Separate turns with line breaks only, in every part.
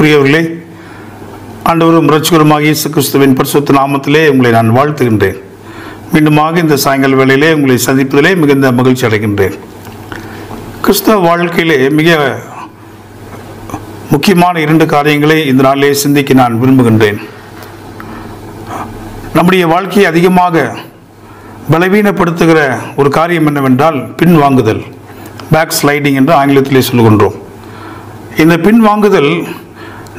அன்புக்குரியவர்களே, ஆண்டவரும் இரட்சகருமாகிய இயேசு கிறிஸ்துவின் பரிசுத்த நாமத்திலே உங்களை நான் வாழ்த்துகின்றேன். மீண்டுமாக இந்த சாயங்கால வேளையிலே உங்களை சந்திப்பதிலே மிகுந்த மகிழ்ச்சி அடைகின்றேன். கிறிஸ்தவ வாழ்க்கையிலே மிக முக்கியமான 2 காரியங்களை இந்த நாளிலே சிந்திக்க நான் விரும்புகின்றேன். நம்முடைய வாழ்க்கையை அதிகமாக பலவீனப்படுத்துகிற ஒரு காரியம் என்னவென்றால் பின்வாங்குதல், பேக் ஸ்லைடிங் என்று ஆங்கிலத்திலே சொல்லுகின்றோம். இந்த பின்வாங்குதல்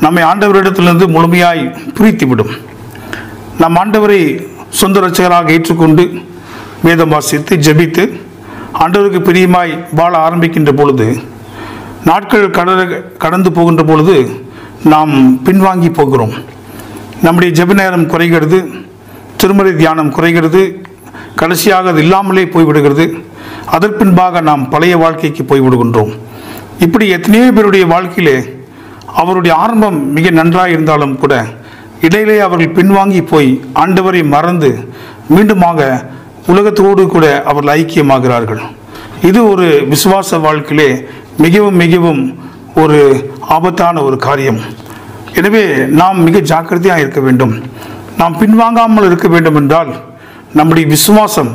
நம்மை ஆண்டவரிடத்திலிருந்து முழுமையாய் பிரித்துவிடும். நம் ஆண்டவரை சொந்த இரட்சகராக ஏற்றுக்கொண்டு வேதம் வாசித்து ஜெபித்து ஆண்டவருக்கு பிரியமாய் வாழ ஆரம்பிக்கின்ற பொழுது, நாட்கள் கடந்து போகின்ற பொழுது நாம் பின்வாங்கி போகிறோம். நம்முடைய ஜெப நேரம் குறைகிறது, திருமறை தியானம் குறைகிறது, கடைசியாக அது இல்லாமலே போய்விடுகிறது. அதற்பின்பாக நாம் பழைய வாழ்க்கைக்கு போய்விடுகின்றோம். இப்படி எத்தனையோ பேருடைய வாழ்க்கையிலே அவருடைய ஆரம்பம் மிக நன்றாக இருந்தாலும் கூட இடையிலே அவர்கள் பின்வாங்கி போய் ஆண்டவரை மறந்து மீண்டுமாக உலகத்தோடு கூட அவர்கள் ஐக்கியமாகிறார்கள். இது ஒரு விசுவாச வாழ்க்கையிலே மிகவும் ஒரு ஆபத்தான ஒரு காரியம். எனவே நாம் மிக ஜாக்கிரதையாக இருக்க வேண்டும். நாம் பின்வாங்காமல் இருக்க வேண்டும் என்றால் நம்முடைய விசுவாசம்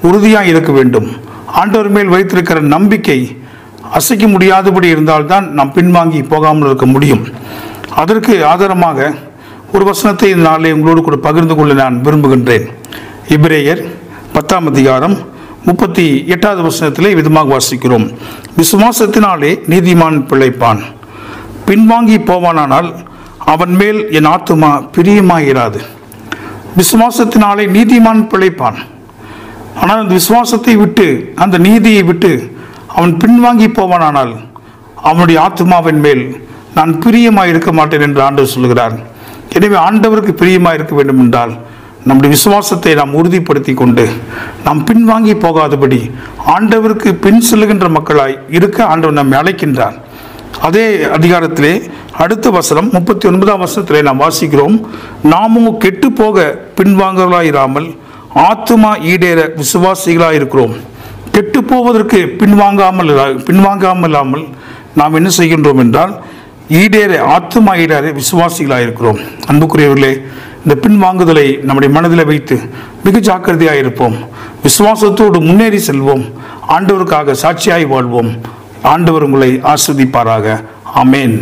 உறுதியாக இருக்க வேண்டும். ஆண்டவர் மேல் வைத்திருக்கிற நம்பிக்கை அசைக்க முடியாதபடி இருந்தால்தான் நாம் பின்வாங்கி போகாமல் இருக்க முடியும். அதற்கு ஆதாரமாக ஒரு வசனத்தை இந்த நாளிலே உங்களோடு கூட பகிர்ந்து கொள்ள நான் விரும்புகின்றேன். எபிரேயர் 10ஆம் அதிகாரம் 38வது வசனத்திலே விதமாக வாசிக்கிறோம். விசுவாசத்தினாலே நீதிமான் பிழைப்பான், பின்வாங்கி போவானானால் அவன் மேல் என் ஆத்துமா பிரியமாயிராது. விசுவாசத்தினாலே நீதிமான் பிழைப்பான். ஆனால் அந்த விசுவாசத்தை விட்டு, அந்த நீதியை விட்டு அவன் பின்வாங்கி போவானானால் அவனுடைய ஆத்மாவின் மேல் நான் பிரியமாக இருக்க மாட்டேன் என்று ஆண்டவர் சொல்கிறார். எனவே ஆண்டவருக்கு பிரியமாக இருக்க வேண்டும் என்றால் நம்முடைய விசுவாசத்தை நாம் உறுதிப்படுத்தி கொண்டு நாம் பின்வாங்கி போகாதபடி ஆண்டவருக்கு பின் செல்லுகின்ற மக்களாய் இருக்க ஆண்டவர் நம்மை அழைக்கின்றார். அதே அதிகாரத்திலே அடுத்த வசனம் 39ஆம் வசனத்திலே நாம் வாசிக்கிறோம். நாமும் கெட்டு போக பின்வாங்கலாயிராமல் ஆத்துமா ஈடேற விசுவாசிகளாக இருக்கிறோம். கெட்டு போவதற்கு பின்வாங்காமல் நாம் என்ன செய்கின்றோம் என்றால் ஆத்துமா ஈடேற விசுவாசிகளாக இருக்கிறோம். அன்புக்குரியவர்களே, இந்த பின்வாங்குதலை நம்முடைய மனதில் வைத்து மிக ஜாக்கிரதையாக இருப்போம். விசுவாசத்தோடு முன்னேறி செல்வோம். ஆண்டவருக்காக சாட்சியாய் வாழ்வோம். ஆண்டவர் உங்களை ஆசீர்வதிப்பாராக. ஆமென்.